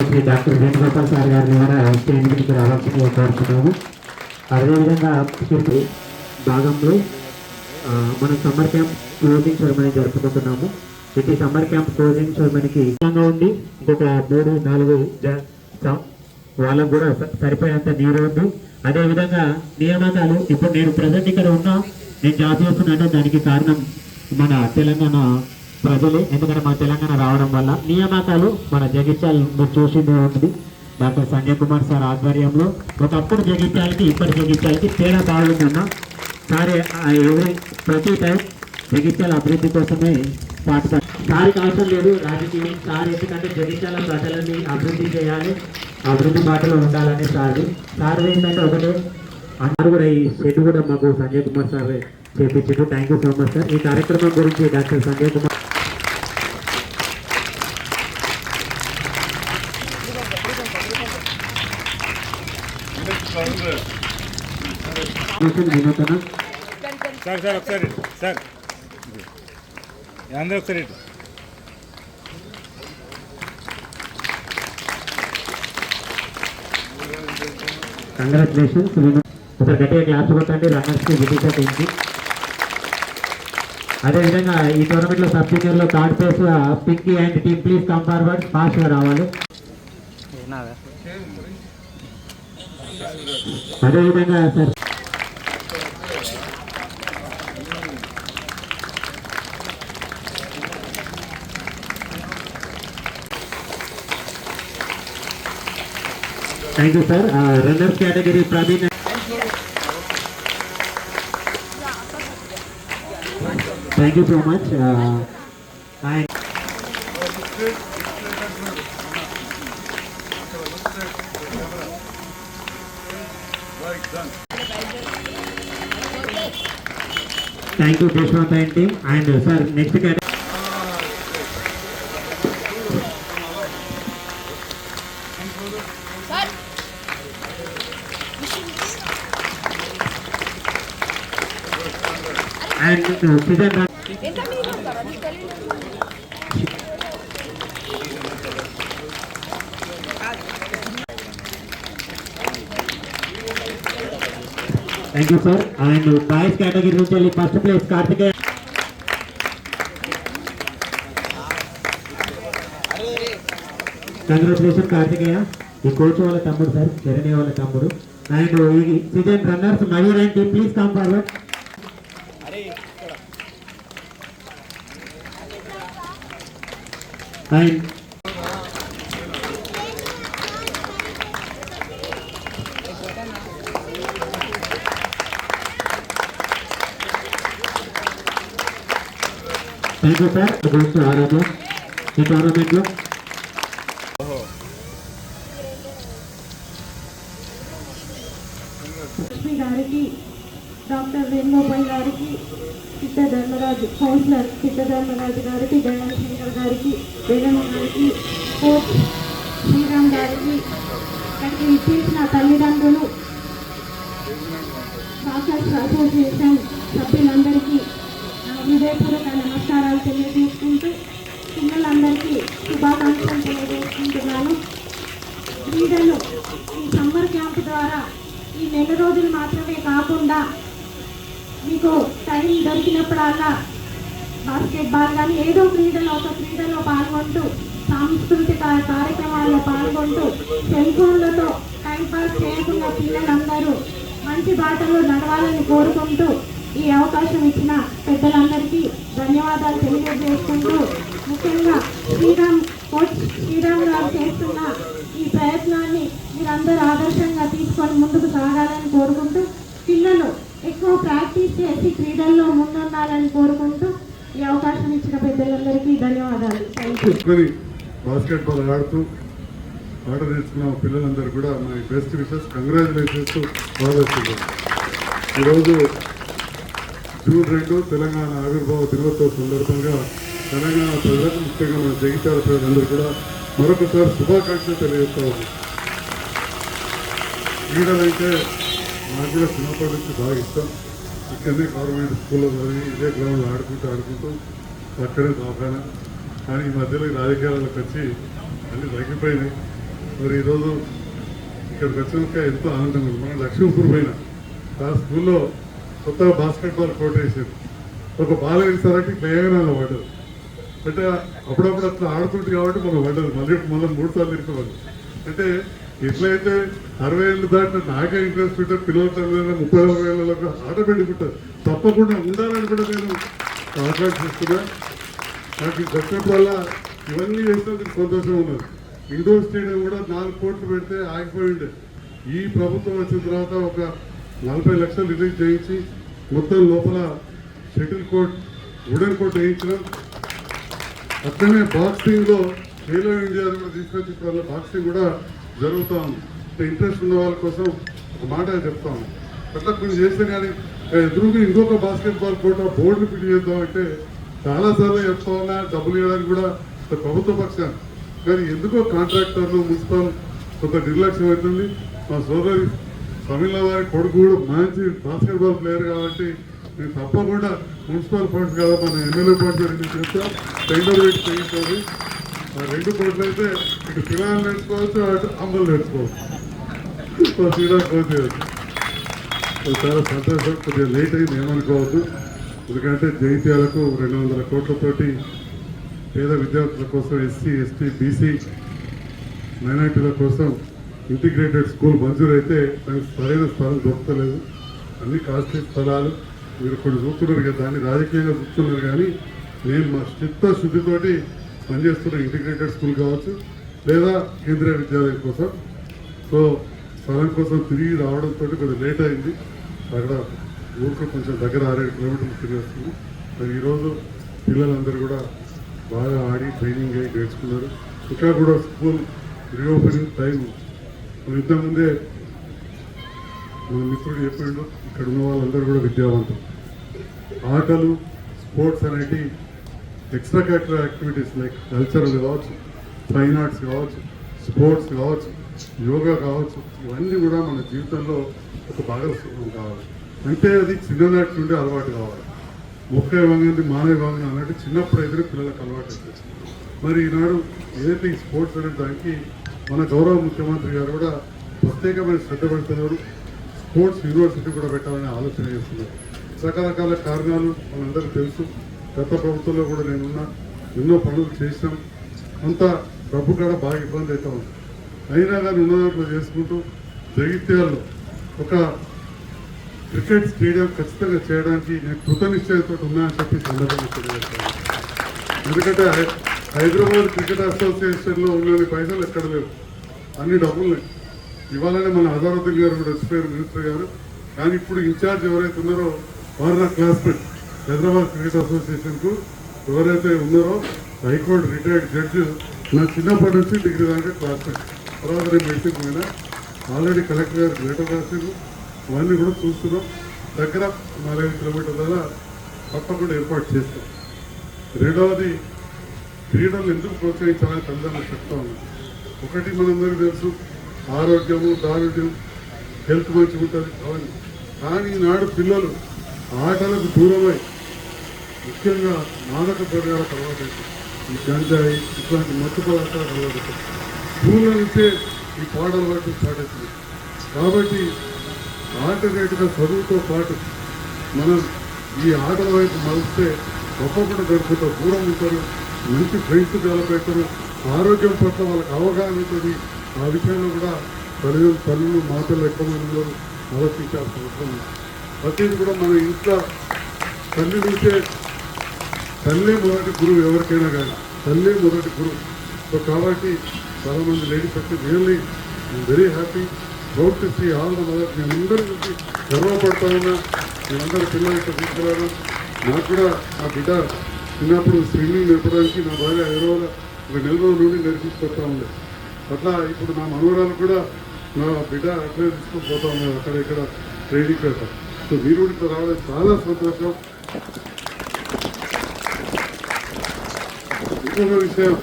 Shri doctor Venugopal sir గారిని కూడా stage మీదకి రావాల్సిందిగా కోరుతున్నాము. అదేవిధంగా చెప్పి భాగంలో మనం సమ్మర్ క్యాంప్ క్లోజింగ్ సెరమనీ జరుపుకుంటున్నాము. ఇది సమ్మర్ క్యాంప్ క్లోజింగ్ సెరమనీకి ఉండి ఇంకొక 3-4 వాళ్ళకు కూడా సరిపోయేంత నీరు ఉంది. అదేవిధంగా నియామకాలు ఇప్పుడు నేను ప్రజెంట్ ఇక్కడ ఉన్నా, నేను జాబ్ చేస్తున్నానంటే దానికి కారణం మన తెలంగాణ ప్రజలే. ఎందుకంటే మన తెలంగాణ రావడం వల్ల నియామకాలు మన జగిత్యాల మీరు చూసిందే ఉంది. డాక్టర్ సంజయ్ కుమార్ సార్ ఆధ్వర్యంలో ఒకప్పుడు జగిత్యాలకి ఇప్పటి జగిత్యాలకి తేడా బాగుందన్న సార్. ప్రతి టైం జగిత్యాల అభివృద్ధి కోసమే పాటుపడి సార్కి అవసరం లేదు రాజకీయం. సార్ ఎందుకంటే జగిత్యాల ప్రజలని అభివృద్ధి చేయాలి, అభివృద్ధి బాటలో ఉండాలని సార్ ఏంటంటే ఒకటే అందరూ కూడా ఈ షెడ్ కూడా మాకు సంజయ్ కుమార్ సార్ చేపించారు. Thank you so much sir. ఈ కార్యక్రమం గురించి డాక్టర్ సంజయ్ కుమార్ కంగ్రాచులేషన్స్. ఒక గట్టిగా క్లాస్ కొట్టండి రన్నర్స్కి, విదిశా టీమ్కి. అదేవిధంగా ఈ టోర్నమెంట్లో సబ్ సీనియర్లో third place Pinky and team please come forward, ఫాస్ట్గా రావాలి. అదేవిధంగా sir thank you sir. Runners category Praveen. Thank you so much. Thank you Deshwant and team. And sir next category and season run. Thank you sir. And boys category నుంచి first place Karthikeya. Congratulation Karthikeya. ఈ coach వాళ్ళ తమ్ముడు sir, Charanya వాళ్ళ తమ్ముడు. And ఈ season runners Mayur and team please come forward. And thank you sir. Going to Arabia ఈ tournament లో లక్ష్మి గారికి, డాక్టర్ వేణుగోపాల్ గారికి, చిత్తధర్మరాజు కౌన్సిలర్ చిత్తధర్మరాజు గారికి, దయాళ శంకర్ గారికి, వేణమ్మ గారికి, కోచ్ శ్రీరామ్ గారికి, ఇక్కడికి ఇచ్చేసిన తల్లిదండ్రులు, డాక్టర్స్ అసోసియేషన్ సభ్యులందరికీ హృదయపూర్వక నమస్కారాలు తెలియజేసుకుంటూ పిల్లలందరికీ శుభాకాంక్షలు తెలియజేసుకుంటున్నాను. క్రీడలు ఈ సమ్మర్ క్యాంప్ ద్వారా ఈ నెల రోజులు మాత్రమే కాకుండా మీకు టైం దొరికినప్పుడల్లా బాస్కెట్బాల్ కానీ ఏదో ఒక క్రీడలో పాల్గొంటూ సాంస్కృతిక కార్యక్రమాల్లో పాల్గొంటూ సెల్ ఫోన్లతో టైంపాస్ చేయకుండా పిల్లలందరూ మంచి బాటలో నడవాలని కోరుకుంటూ ఈ అవకాశం ఇచ్చిన పెద్దలందరికీ ధన్యవాదాలు తెలియజేసుకుంటూ ముఖ్యంగా కోచ్ శ్రీరామ్ గారు చేస్తున్న ఈ ప్రయత్నాన్ని మీరందరూ ఆదర్శంగా తీసుకొని ముందుకు సాగాలని కోరుకుంటూ పిల్లలు ఎక్కువ ప్రాక్టీస్ చేసి క్రీడల్లో ముందుండాలని కోరుకుంటూ ఈ అవకాశం ఇచ్చిన పెద్దలందరికీ ధన్యవాదాలు. బాస్కెట్బాల్ ఆడుతూ ఆట నేర్చుకున్న పిల్లలందరూ కూడా మై బెస్ట్ విషెస్, కంగ్రాచులేషన్స్. ఈరోజు జూన్ 2 తెలంగాణ ఆవిర్భావ దినోత్సవ సందర్భంగా తెలంగాణ ప్రజలకు, ముఖ్యంగా మన జగిత్యాల ప్రజలందరూ కూడా మరొకసారి శుభాకాంక్షలు తెలియజేస్తా ఉన్నాం. క్రీడలైతే నాకు కూడా చిన్నప్పటి నుంచి బాగా ఇష్టం. ఇక్కడనే గవర్నమెంట్ స్కూల్లో చదివి ఇదే గ్రౌండ్లో ఆడుకుంటూ అక్కడే దవాఖానా. కానీ ఈ మధ్యలో రాజకీయాలకు వచ్చి అన్నీ తగ్గిపోయినాయి. మరి ఈరోజు ఇక్కడికి వచ్చినాక ఎంతో ఆనందంగా ఉంది. మనం లక్ష్మీపూర్ పోయినా ఆ స్కూల్లో కొత్తగా బాస్కెట్బాల్ కోర్ట్ వేసారు. ఒక బాల్ వేసారంటే వేగనాలు పడ్డది. అంటే అప్పుడప్పుడు అట్లా ఆడుతుంది కాబట్టి మనం పడ్డది. మళ్ళీ 3 సార్లు తిరిగిపోవాలి. అంటే ఎట్లయితే 60 ఏళ్ళు దాటిన నాకే ఇంట్రెస్ట్ ఉంటే పిల్లల 30 ఏళ్ళలో ఆటోమేటిక్ ఉంటుంది. తప్పకుండా ఉండాలని కూడా నేను ఆకాంక్షిస్తున్నా. నాకు వచ్చినప్పుడల్లా ఇవన్నీ చేసినందుకు సంతోషం ఉన్నది. ఇండోర్ స్టేడియం కూడా 4 కోట్లు పెడితే ఆగిపోయింది. ఈ ప్రభుత్వం వచ్చిన తర్వాత ఒక 40 లక్షలు రిలీజ్ చేయించి మొత్తం లోపల షటిల్ కోర్ట్, వుడెన్ కోర్ట్ వేయించడం. అట్లనే బాక్సింగ్లో ఖేలో ఇండియా కూడా తీసుకొచ్చి వాళ్ళ బాక్సింగ్ కూడా జరుగుతూ ఉంది. ఇంట్రెస్ట్ ఉన్న వాళ్ళ కోసం ఒక మాట చెప్తాను. అట్లా కొన్ని చేస్తే కానీ ఎదురుగా ఇంకొక బాస్కెట్బాల్ కోర్ట్ బోర్డుని ఫిట్ చేద్దామంటే చాలాసార్లు చెప్తా ఉన్నా, డబ్బులు ఇవ్వడానికి కూడా ప్రభుత్వ పక్షాన్ని. కానీ ఎందుకో కాంట్రాక్టర్లు, మున్సిపల్ కొంత నిర్లక్ష్యం అవుతుంది. మా సోదరి తమిళ వారి కొడుకు కూడా మంచి బాస్కెట్బాల్ ప్లేయర్ కాబట్టి నేను తప్పకుండా మున్సిపల్ ఫండ్స్ కాదా మన ఎమ్మెల్యే ఫండ్స్ రెండు చేస్తా టెండర్ పెట్టి చేయించాలి. ఆ 2 కోట్లు అయితే ఇటు పిల్లలు నేర్చుకోవచ్చు, అటు అమ్మలు నేర్చుకోవచ్చు. చాలా సంతోషం. కొద్దిగా లేట్ అయింది, ఏమనుకోవద్దు. ఎందుకంటే జైత్యాలకు 200 కోట్లతోటి పేద విద్యార్థుల కోసం, ఎస్సీ, ఎస్టీ, బీసీ మైనార్టీల కోసం ఇంటిగ్రేటెడ్ స్కూల్ మంజూరు అయితే దానికి సరైన స్థలం దొరకలేదు. అన్ని కాస్ట్లీ స్థలాలు మీరు కొన్ని చూస్తున్నారు కదా, దాన్ని రాజకీయంగా చూస్తున్నారు. కానీ నేను మా చిత్తశుద్ధితోటి పనిచేస్తున్న ఇంటిగ్రేటెడ్ స్కూల్ కావచ్చు లేదా కేంద్రీయ విద్యాలయం కోసం. సో స్థలం కోసం తిరిగి రావడంతో కొద్దిగా లేట్ అయింది. అక్కడ ఊరికి కొంచెం దగ్గర 6-7 కిలోమీటర్లు తిరిగేస్తుంది. మరి ఈరోజు పిల్లలందరూ కూడా బాగా ఆడి ట్రైనింగ్ అయ్యి నేర్చుకున్నారు. ఇంకా కూడా స్కూల్ రీఓపెనింగ్ టైం ఇంతకుముందే మన మిత్రుడు చెప్పిండు, ఇక్కడ ఉన్న వాళ్ళందరూ కూడా విద్యావంతులు. ఆటలు, స్పోర్ట్స్ అనేటి extra curricular activities like cultural కావచ్చు, ఫైన్ ఆర్ట్స్ కావచ్చు, స్పోర్ట్స్ కావచ్చు, యోగా కావచ్చు, ఇవన్నీ కూడా మన జీవితంలో ఒక భాగస్వామ్యం కావాలి. అంటే అది చిన్ననాటి నుండి అలవాటు కావాలి. మొక్క వంగంది మానే వంగ అన్నట్టు చిన్నప్పుడు అయితే పిల్లలకు అలవాటు అవుతుంది. మరి ఈనాడు ఏదైతే ఈ స్పోర్ట్స్ అనే దానికి మన గౌరవ ముఖ్యమంత్రి గారు కూడా ప్రత్యేకమైన శ్రద్ధ పెడుతున్నారు. స్పోర్ట్స్ యూనివర్సిటీ కూడా పెట్టాలని ఆలోచన చేస్తున్నారు. రకరకాల కారణాలు మనందరికీ తెలుసు. గత ప్రభుత్వంలో కూడా నేనున్నా, ఎన్నో పనులు చేసినాం. అంత డబ్బు కూడా బాగా ఇబ్బంది అవుతా ఉంది. అయినా కానీ ఉన్న దాంట్లో చేసుకుంటూ జగిత్యాలలో ఒక క్రికెట్ స్టేడియం ఖచ్చితంగా చేయడానికి నేను కృతనిశ్చయంతో ఉన్నానని చెప్పి సందర్భంగా తెలియజేస్తాను. ఎందుకంటే హైదరాబాద్ క్రికెట్ అసోసియేషన్లో ఉన్న పైసలు ఎక్కడ లేవు, అన్ని డబ్బులు లేవు. ఇవాళనే మన అజారుద్దీన్ గారు కూడా వచ్చిపోయారు, మినిస్టర్ గారు. కానీ ఇప్పుడు ఇన్ఛార్జ్ ఎవరైతే ఉన్నారో వారు నా క్లాస్మేట్. హైదరాబాద్ క్రికెట్ అసోసియేషన్కు ఎవరైతే ఉన్నారో హైకోర్టు రిటైర్డ్ జడ్జి, నా చిన్నప్పటి నుంచి డిగ్రీ దాకా క్లాస్మేట్. తర్వాత నేను మెడిసిన్ పోయినా ఆల్రెడీ కలెక్టర్ గారికి లెటర్ రాసిండు. అవన్నీ కూడా చూస్తున్నాం. దగ్గర 4-5 కిలోమీటర్ల తప్పకుండా ఏర్పాటు చేస్తాం. రెండవది, క్రీడలు ఎందుకు ప్రోత్సహించాలని తల్లిదండ్రులు చెప్తా ఉన్నాం. ఒకటి మనందరికీ తెలుసు, ఆరోగ్యము, దారుణ్యం, హెల్త్ మంచిగా ఉంటుంది అవన్నీ. కానీ ఈనాడు పిల్లలు ఆటలకు దూరమై ముఖ్యంగా మాదక ద్రవ్యాలకు అలవాటు, ఈ గంజాయి ఇట్లాంటి మత్తు పదార్థాలకు అలవాటు. స్కూళ్ళ నుంచే ఈ పాటలు పట్టు స్టార్ట్ అవుతుంది. కాబట్టి ఆల్టర్నేట్గా చదువుతో పాటు మనం ఈ ఆటల వైపు మలిస్తే తప్పకుండా జరుపుతారు, దూరం ఉంటారు, మంచి ఫ్రెండ్స్ డెవలప్ అవుతారు, ఆరోగ్యం పట్ల వాళ్ళకి అవగాహన ఉంటుంది. ఆ విషయంలో కూడా తల్లులు మాటలు ఎక్కువ మంది ఆలోచించాల్సిన అవసరం ఉంది. ప్రతిదీ కూడా మన ఇంట్లో తల్లి నుంచే, తల్లే మొదటి గురువు ఎవరికైనా కానీ, తల్లే మొదటి గురువు. సో కాబట్టి చాలామంది లేడీస్ వచ్చి really very happy, proud to see all the mother. నేను అందరి నుంచి గర్వపడతా ఉన్నా. నేనందరూ పిల్లలు ఇక్కడ తీసుకురాను. నాకు కూడా నా బిడ్డ చిన్నప్పుడు స్విమ్మింగ్ నేర్పడానికి నా భార్య ఒక 4 రోజుల నుండి నేర్పించుకొస్తా ఉంది. అట్లా ఇప్పుడు నా మనవరాలు కూడా నా బిడ్డ అట్లే తీసుకొని పోతా ఉన్నారు, అక్కడ ఇక్కడ ట్రైనింగ్ పెడతాం. సో మీరు ఇక్కడ రావడం చాలా సంతోషం. ఇంకొక విషయం,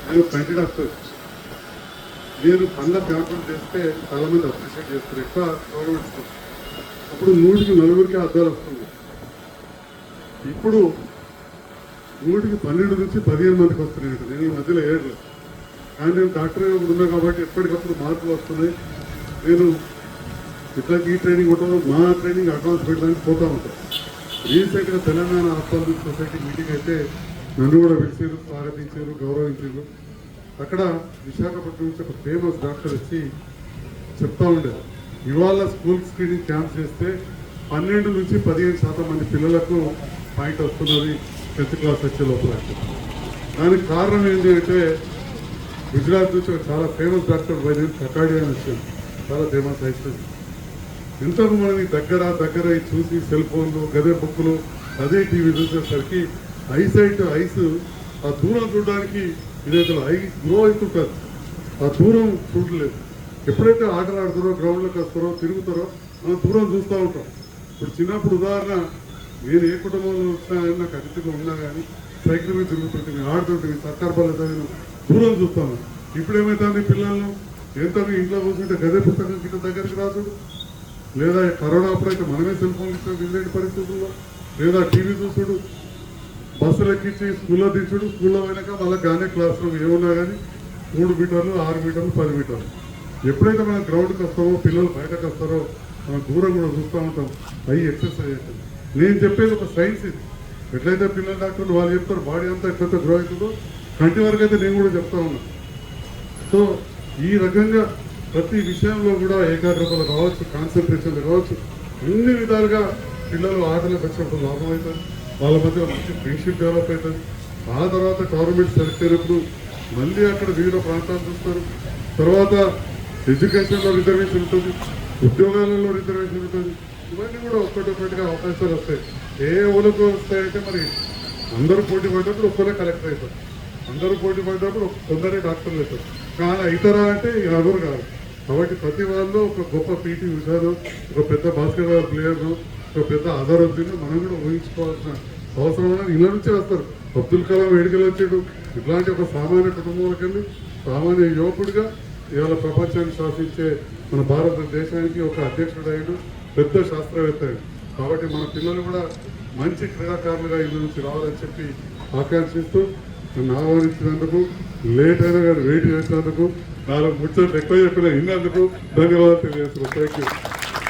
నేను కంటి డాక్టర్. నేను పనుల క్యాంపులు చేస్తే చాలామంది అప్రిషియేట్ చేస్తారు, ఎక్కువ గవర్నమెంట్ స్కూల్. అప్పుడు 100కి 4 అద్దాలు వస్తుంది. ఇప్పుడు 100కి 12 నుంచి 15 మందికి వస్తున్నాయి. నేను ఈ మధ్యలో 7 కానీ నేను డాక్టర్ ఉన్నా కాబట్టి ఎప్పటికప్పుడు మార్పులు వస్తున్నాయి. నేను ఇట్లా ఈ ట్రైనింగ్ ఉంటుందో మా ట్రైనింగ్ అడ్వాన్స్ పెట్టడానికి పోతూ ఉంటాను. రీసెంట్గా తెలంగాణ ఆస్ట్రాలజీ సొసైటీ మీటింగ్ అయితే నన్ను కూడా పిలిచారు, స్వాగతించారు, గౌరవించారు. అక్కడ విశాఖపట్నం నుంచి ఒక ఫేమస్ డాక్టర్ వచ్చి చెప్తా ఉండేది, ఇవాళ స్కూల్ స్క్రీనింగ్ క్యాంప్ చేస్తే 12 నుంచి 15% మంది పిల్లలకు పాయింట్ వస్తున్నది 10th క్లాస్ వచ్చే లోపల. దానికి కారణం ఏంటి అంటే గుజరాత్ నుంచి ఒక చాలా ఫేమస్ డాక్టర్ వైద్యం కకాడియా అని వచ్చారు, చాలా ఫేమస్ అయితే ఇంతకు మనకి దగ్గర చూసి సెల్ ఫోన్లు, గదే బుక్కులు, అదే టీవీ చూసేసరికి ఐస్ ఆ దూరం చూడడానికి ఇదైతే ఐ గ్రో అవుతుంటుంది, ఆ దూరం చూడలేదు. ఎప్పుడైతే ఆటలు ఆడుతారో, గ్రౌండ్లోకి వస్తారో, తిరుగుతారో మనం దూరం చూస్తూ ఉంటాం. ఇప్పుడు చిన్నప్పుడు ఉదాహరణ, నేను ఏ కుటుంబంలో వచ్చినా కానీ నాకు అతిథిగా ఉన్నా కానీ సైకిల్ మీద తిరుగుతుంటుంది, ఆడుతుంటుంది, సర్కార్ బల్ల నేను దూరం చూస్తాను. ఇప్పుడు ఏమవుతుంది, పిల్లలను ఎంత ఇంట్లో కూర్చుంటే గదే పుస్తకం కింద దగ్గరికి రాసుడు, లేదా కరోనా అప్పుడైతే మనమే సెల్ ఫోన్ ఇచ్చిన విలేని పరిస్థితుల్లో, లేదా టీవీ చూసుడు, బస్సులు ఎక్కించి స్కూల్లో దించుడు, స్కూల్లో పోయినాక మళ్ళీ గానే క్లాస్ రూమ్ ఏమున్నా కానీ 3 మీటర్లు, 6 మీటర్లు, 10 మీటర్లు. ఎప్పుడైతే మనం గ్రౌండ్కి వస్తామో, పిల్లలు బయటకు వస్తారో మనం దూరం కూడా చూస్తూ ఉంటాం, అవి ఎక్సర్సైజ్ అవుతుంది. నేను చెప్పేది ఒక సైన్స్ ఇది. ఎట్లయితే పిల్లల డాక్టర్లు వాళ్ళు చెప్తారు బాడీ అంతా ఎట్లయితే గ్రో అవుతుందో కంటి వరకు అయితే నేను కూడా చెప్తా ఉన్నా. సో ఈ రకంగా ప్రతి విషయంలో కూడా ఏకాగ్రతలు కావచ్చు, కాన్సన్ట్రేషన్లు కావచ్చు, అన్ని విధాలుగా పిల్లలు ఆటలకు వచ్చినప్పుడు లాభం అవుతుంది, వాళ్ళ మధ్య మంచి ఫ్రెండ్షిప్ డెవలప్ అవుతుంది. ఆ తర్వాత గవర్నమెంట్ సెలెక్ట్ అయినప్పుడు మళ్ళీ అక్కడ వివిధ ప్రాంతాలు చూస్తారు. తర్వాత ఎడ్యుకేషన్లో రిజర్వేషన్ ఉంటుంది, ఉద్యోగాలలో రిజర్వేషన్ ఉంటుంది. ఇవన్నీ కూడా ఒక్కటొక్కటిగా అవకాశాలు వస్తాయి. ఏ ఊళ్ళకు వస్తాయంటే మరి అందరూ పోటీ పడ్డప్పుడు ఒక్కరే కలెక్టర్ అవుతారు, అందరూ పోటీ పడ్డప్పుడు కొందరే డాక్టర్లు అవుతారు. కానీ అవుతారా అంటే ఎవరు కాదు. కాబట్టి ప్రతి వాళ్ళు ఒక గొప్ప పీటీ ఉషాను, ఒక పెద్ద బాస్కెట్బాల్ ప్లేయర్ను, ఒక పెద్ద అజరుద్దీన్ మనం కూడా ఊహించుకోవాల్సిన అవసరం ఉన్నది. ఇళ్ళ నుంచే వస్తారు. అబ్దుల్ కలాం వేడుకలు వచ్చాడు. ఇట్లాంటి ఒక సామాన్య కుటుంబంలోకి వెళ్ళి సామాన్య యువకుడిగా ఇవాళ ప్రపంచాన్ని శాసించే మన భారతదేశానికి ఒక అధ్యక్షుడు అయ్యాడు, పెద్ద శాస్త్రవేత్త అయ్యాడు. కాబట్టి మన పిల్లలు కూడా మంచి క్రీడాకారులుగా ఇళ్ళ నుంచి రావాలని చెప్పి ఆకాంక్షిస్తూ నన్ను ఆహ్వానించినందుకు, లేట్ అయినా కానీ వెయిట్ చేసినందుకు, 4 ముచ్చట్లు ఎక్కువ చెప్పిన ఇన్నందుకు ధన్యవాదాలు తెలియజేస్తున్నాను. Thank you.